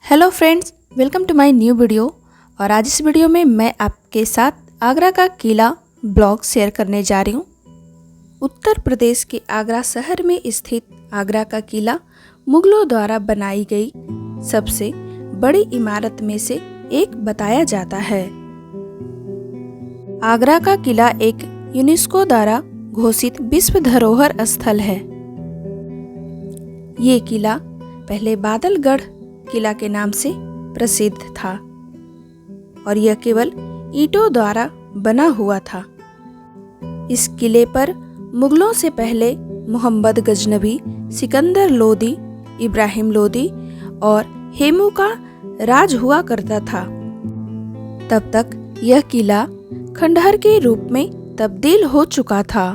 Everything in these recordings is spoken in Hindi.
Hello friends, welcome to my new video. और आज इस वीडियो में मैं आपके साथ आगरा का किला ब्लॉग शेयर करने जा रही हूँ। उत्तर प्रदेश के आगरा शहर में स्थित आगरा का किला मुगलों द्वारा बनाई गई सबसे बड़ी इमारत में से एक बताया जाता है। आगरा का किला एक यूनेस्को द्वारा घोषित विश्व धरोहर स्थल है। ये किला पहले बादलगढ़ किला के नाम से प्रसिद्ध था और यह केवल ईंटों द्वारा बना हुआ था। इस किले पर मुगलों से पहले मोहम्मद गजनवी, सिकंदर लोदी, इब्राहिम लोदी और हेमू का राज हुआ करता था। तब तक यह किला खंडहर के रूप में तब्दील हो चुका था।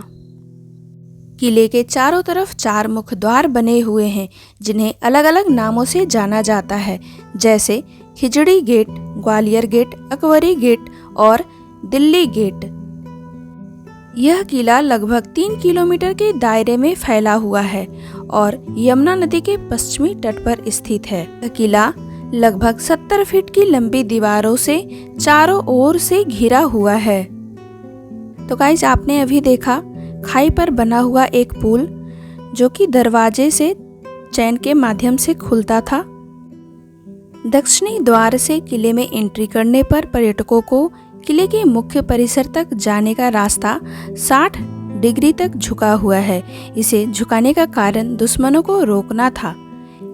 किले के चारों तरफ 4 मुख्य द्वार बने हुए हैं जिन्हें अलग अलग नामों से जाना जाता है, जैसे Khizri gate, Gwalior gate, Akbari gate और दिल्ली गेट। यह किला लगभग 3 किलोमीटर के दायरे में फैला हुआ है और यमुना नदी के पश्चिमी तट पर स्थित है। यह किला लगभग 70 फीट की लंबी दीवारों से चारों ओर से घिरा हुआ है। तो गाइस, आपने अभी देखा खाई पर बना हुआ एक पुल जो कि दरवाजे से चैन के माध्यम से खुलता था। दक्षिणी द्वार से किले में एंट्री करने पर पर्यटकों को किले के मुख्य परिसर तक जाने का रास्ता 60 डिग्री तक झुका हुआ है। इसे झुकाने का कारण दुश्मनों को रोकना था।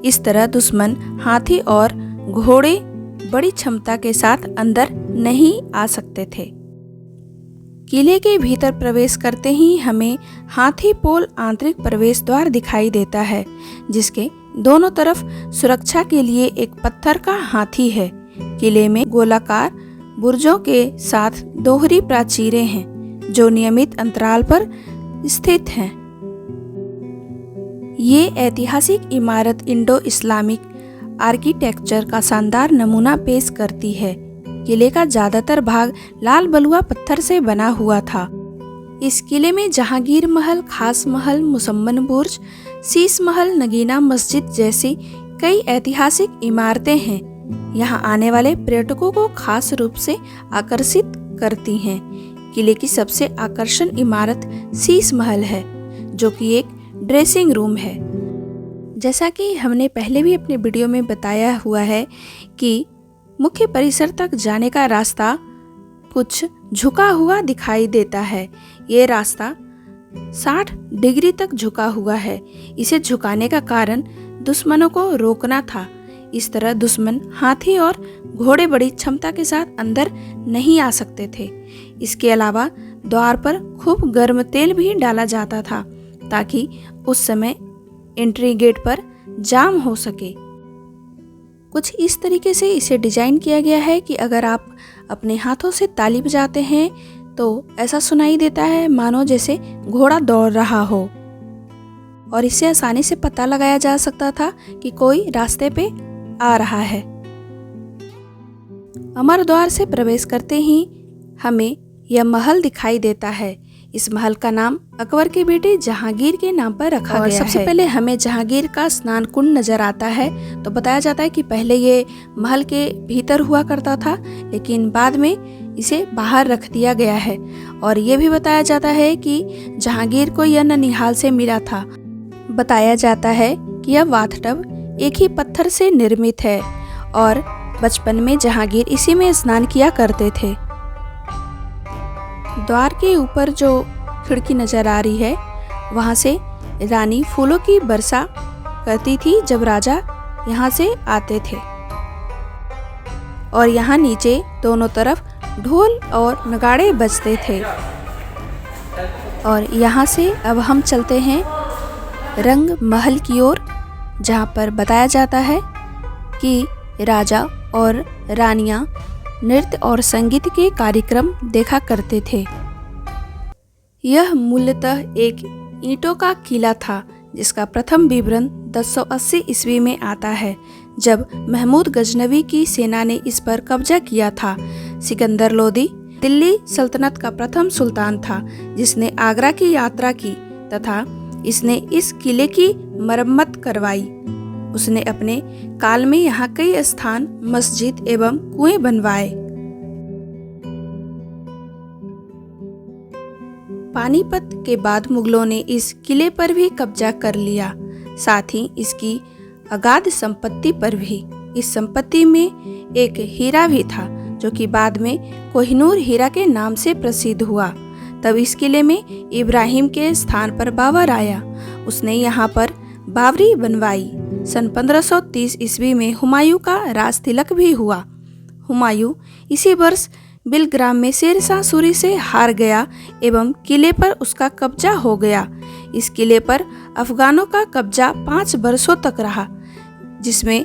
इस तरह दुश्मन हाथी और घोड़े बड़ी क्षमता के साथ अंदर नहीं आ सकते थे। किले के भीतर प्रवेश करते ही हमें हाथी पोल आंतरिक प्रवेश द्वार दिखाई देता है, जिसके दोनों तरफ सुरक्षा के लिए एक पत्थर का हाथी है। किले में गोलाकार बुर्जों के साथ दोहरी प्राचीरें हैं जो नियमित अंतराल पर स्थित हैं। ये ऐतिहासिक इमारत इंडो इस्लामिक आर्किटेक्चर का शानदार नमूना पेश करती है। किले का ज्यादातर भाग लाल बलुआ पत्थर से बना हुआ था। इस किले में जहांगीर महल, खास महल, मुसम्मन बुर्ज, शीश महल, नगीना मस्जिद जैसी कई ऐतिहासिक इमारतें हैं। यहाँ आने वाले पर्यटकों को खास रूप से आकर्षित करती हैं। किले की सबसे आकर्षण इमारत शीश महल है, जो कि एक ड्रेसिंग रूम है। जैसा कि हमने पहले भी अपने वीडियो में बताया हुआ है कि मुख्य परिसर तक जाने का रास्ता कुछ झुका हुआ दिखाई देता है। ये रास्ता 60 डिग्री तक झुका हुआ है। इसे झुकाने का कारण दुश्मनों को रोकना था। इस तरह दुश्मन हाथी और घोड़े बड़ी क्षमता के साथ अंदर नहीं आ सकते थे। इसके अलावा द्वार पर खूब गर्म तेल भी डाला जाता था ताकि उस समय एंट्री गेट पर जाम हो सके। कुछ इस तरीके से इसे डिजाइन किया गया है कि अगर आप अपने हाथों से ताली बजाते हैं तो ऐसा सुनाई देता है मानो जैसे घोड़ा दौड़ रहा हो, और इससे आसानी से पता लगाया जा सकता था कि कोई रास्ते पे आ रहा है। अमर द्वार से प्रवेश करते ही हमें यह महल दिखाई देता है। इस महल का नाम अकबर के बेटे जहांगीर के नाम पर रखा गया है। सबसे पहले हमें जहांगीर का स्नान कुंड नजर आता है। तो बताया जाता है कि पहले ये महल के भीतर हुआ करता था, लेकिन बाद में इसे बाहर रख दिया गया है। और ये भी बताया जाता है कि जहांगीर को यह ननिहाल से मिला था। बताया जाता है कि यह बाथटब एक ही पत्थर से निर्मित है और बचपन में जहांगीर इसी में स्नान किया करते थे। द्वार के ऊपर जो खिड़की नजर आ रही है, वहां से रानी फूलों की वर्षा करती थी जब राजा यहाँ से आते थे। और यहाँ नीचे दोनों तरफ ढोल और नगाड़े बजते थे। और यहाँ से अब हम चलते हैं रंग महल की ओर, जहाँ पर बताया जाता है कि राजा और रानियां नृत्य और संगीत के कार्यक्रम देखा करते थे। यह मूलतः एक ईंटों का किला था जिसका प्रथम विवरण 1080 ईस्वी में आता है, जब महमूद गजनवी की सेना ने इस पर कब्जा किया था। सिकंदर लोदी दिल्ली सल्तनत का प्रथम सुल्तान था जिसने आगरा की यात्रा की तथा इसने इस किले की मरम्मत करवाई। उसने अपने काल में यहाँ कई स्थान, मस्जिद एवं कुएं बनवाए। पानीपत के बाद मुगलों ने इस किले पर भी कब्जा कर लिया, साथ ही इसकी अगाध संपत्ति पर भी। इस संपत्ति में एक हीरा भी था जो कि बाद में कोहिनूर हीरा के नाम से प्रसिद्ध हुआ। तब इस किले में इब्राहिम के स्थान पर बाबर आया। उसने यहाँ पर बावरी बनवाई। सन 1530 ईस्वी में हुमायूं का राज तिलक भी हुआ। हुमायूं इसी वर्ष बिलग्राम में शेरशाह सूरी से हार गया एवं किले पर उसका कब्जा हो गया। इस किले पर अफगानों का कब्जा 5 वर्षों तक रहा, जिसमें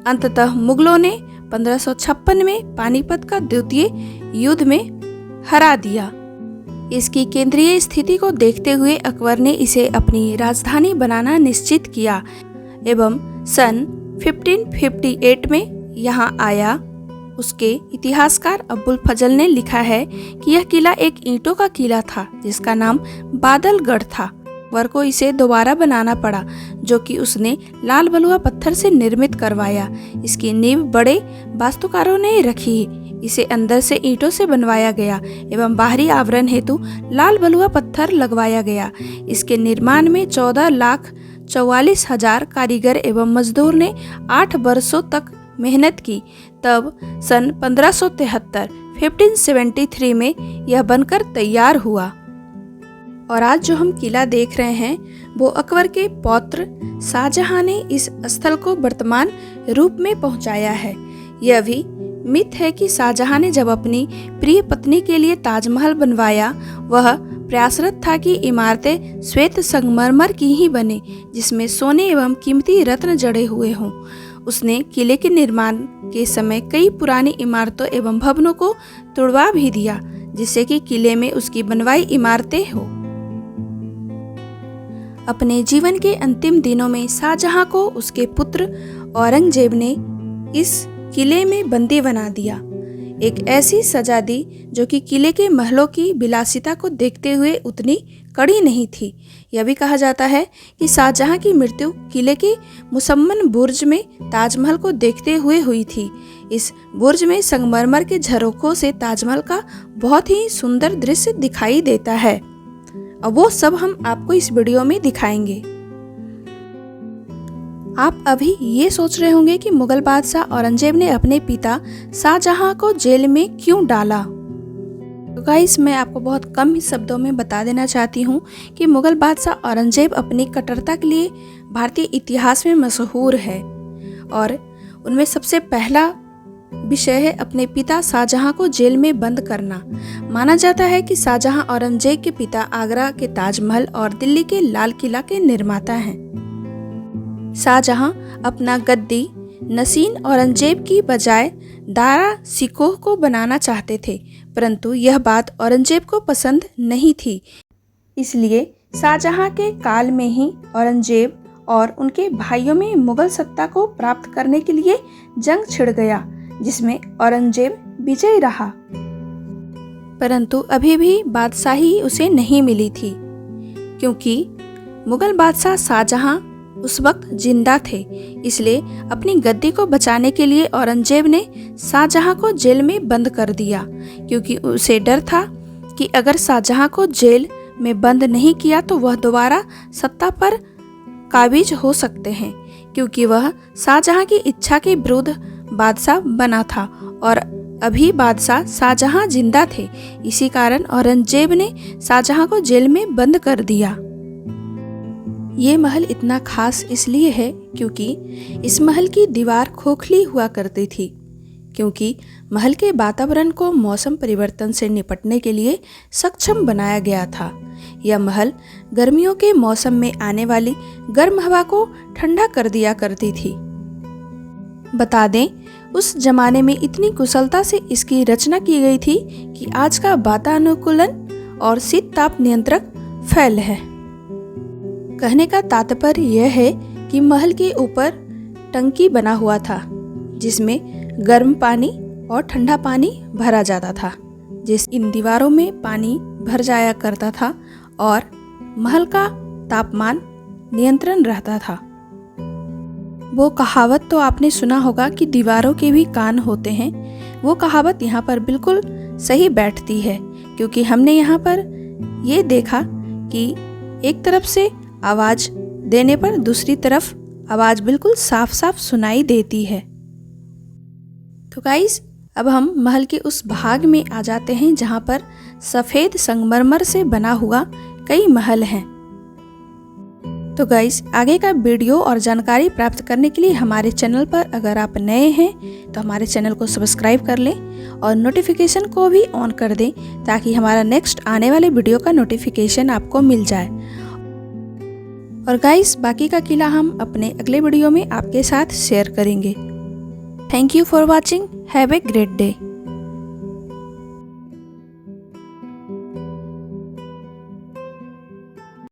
अंततः मुगलों ने 1556 में पानीपत का द्वितीय युद्ध में हरा दिया। इसकी केंद्रीय स्थिति को देखते हुए अकबर ने इसे अपनी राजधानी बनाना निश्चित किया एवं सन 1558 में यहाँ आया। उसके इतिहासकार अब्बुल फजल ने लिखा है कि यह किला एक ईंटों का किला था जिसका नाम बादलगढ़ था। अकबर को इसे दोबारा बनाना पड़ा, जो कि उसने लाल बलुआ पत्थर से निर्मित करवाया। इसकी नींव बड़े वास्तुकारों ने रखी। इसे अंदर से ईंटों से बनवाया गया एवं बाहरी आवरण हेतु लाल बलुआ पत्थर लगवाया गया। इसके निर्माण में 14,44,000 कारीगर एवं मजदूर ने 8 वर्षों तक मेहनत की। तब सन 1573 में यह बनकर तैयार हुआ। और आज जो हम किला देख रहे हैं वो अकबर के पौत्र शाहजहां ने इस स्थल को वर्तमान रूप में पहुंचाया है। यह भी मिथ है कि शाहजहां ने जब अपनी प्रिय पत्नी के लिए ताजमहल बनवाया, वह प्रयासरत था कि इमारतें श्वेत संगमरमर की ही बने, जिसमें सोने एवं कीमती रत्न जड़े हुए हों। उसने किले के निर्माण के समय कई पुरानी इमारतों एवं भवनों को तुड़वा भी दिया, जिससे कि किले में उसकी बनवाई इमारतें हो। अपने जीवन के अंतिम दिनों में शाहजहां को उसके पुत्र औरंगजेब ने इस किले में बंदी बना दिया। एक ऐसी सजा दी जो कि किले के महलों की विलासिता को देखते हुए उतनी कड़ी नहीं थी। यह भी कहा जाता है कि शाहजहां की मृत्यु किले के मुसम्मन बुर्ज में ताजमहल को देखते हुए हुई थी। इस बुर्ज में संगमरमर के झरोखों से ताजमहल का बहुत ही सुंदर दृश्य दिखाई देता है। अब वो सब हम आपको इस वीडियो में दिखाएंगे। आप अभी ये सोच रहे होंगे कि मुगल बादशाह औरंगजेब ने अपने पिता शाहजहां को जेल में क्यों डाला। तो गाइस, मैं आपको बहुत कम ही शब्दों में बता देना चाहती हूँ कि मुगल बादशाह औरंगजेब अपनी कट्टरता के लिए भारतीय इतिहास में मशहूर है। और उनमें सबसे पहला विषय है अपने पिता शाहजहां को जेल में बंद करना। माना जाता है कि शाहजहां औरंगजेब के पिता आगरा के ताजमहल और दिल्ली के लाल किला के निर्माता हैं। शाहजहां अपना गद्दी नसीन औरंगजेब की बजाय दारा सिकोह को बनाना चाहते थे, परंतु यह बात औरंगजेब को पसंद नहीं थी। इसलिए शाहजहां के काल में ही औरंगजेब और उनके भाइयों में मुगल सत्ता को प्राप्त करने के लिए जंग छिड़ गया, जिसमें औरंगजेब विजयी रहा। परंतु अभी भी बादशाही उसे नहीं मिली थी, क्योंकि मुगल बादशाह शाहजहां उस वक्त जिंदा थे। इसलिए अपनी गद्दी को बचाने के लिए औरंगजेब ने शाहजहां को जेल में बंद कर दिया, क्योंकि उसे डर था कि अगर शाहजहां को जेल में बंद नहीं किया तो वह दोबारा सत्ता पर काबिज हो सकते हैं, क्योंकि वह शाहजहां की इच्छा के विरुद्ध बादशाह बना था और अभी बादशाह शाहजहां जिंदा थे। इसी कारण औरंगजेब ने शाहजहां को जेल में बंद कर दिया। ये महल इतना खास इसलिए है क्योंकि इस महल की दीवार खोखली हुआ करती थी, क्योंकि महल के वातावरण को मौसम परिवर्तन से निपटने के लिए सक्षम बनाया गया था। यह महल गर्मियों के मौसम में आने वाली गर्म हवा को ठंडा कर दिया करती थी। बता दें, उस जमाने में इतनी कुशलता से इसकी रचना की गई थी कि आज का वातानुकूलन और शीत ताप नियंत्रक फैल है। कहने का तात्पर्य यह है कि महल के ऊपर टंकी बना हुआ था, जिसमें गर्म पानी और ठंडा पानी भरा जाता था, जिस इन दीवारों में पानी भर जाया करता था और महल का तापमान नियंत्रण रहता था। वो कहावत तो आपने सुना होगा कि दीवारों के भी कान होते हैं। वो कहावत यहाँ पर बिल्कुल सही बैठती है, क्योंकि हमने यहाँ पर ये देखा कि एक तरफ से आवाज़ देने पर दूसरी तरफ आवाज़ बिल्कुल साफ साफ सुनाई देती है। तो गाइस, अब हम महल के उस भाग में आ जाते हैं जहाँ पर सफ़ेद संगमरमर से बना हुआ कई महल हैं। तो गाइस, आगे का वीडियो और जानकारी प्राप्त करने के लिए हमारे चैनल पर अगर आप नए हैं तो हमारे चैनल को सब्सक्राइब कर लें और नोटिफिकेशन को भी ऑन कर दें, ताकि हमारा नेक्स्ट आने वाले वीडियो का नोटिफिकेशन आपको मिल जाए। और गाइस, बाकी का किला हम अपने अगले वीडियो में आपके साथ शेयर करेंगे। Thank you for watching. Have a great day.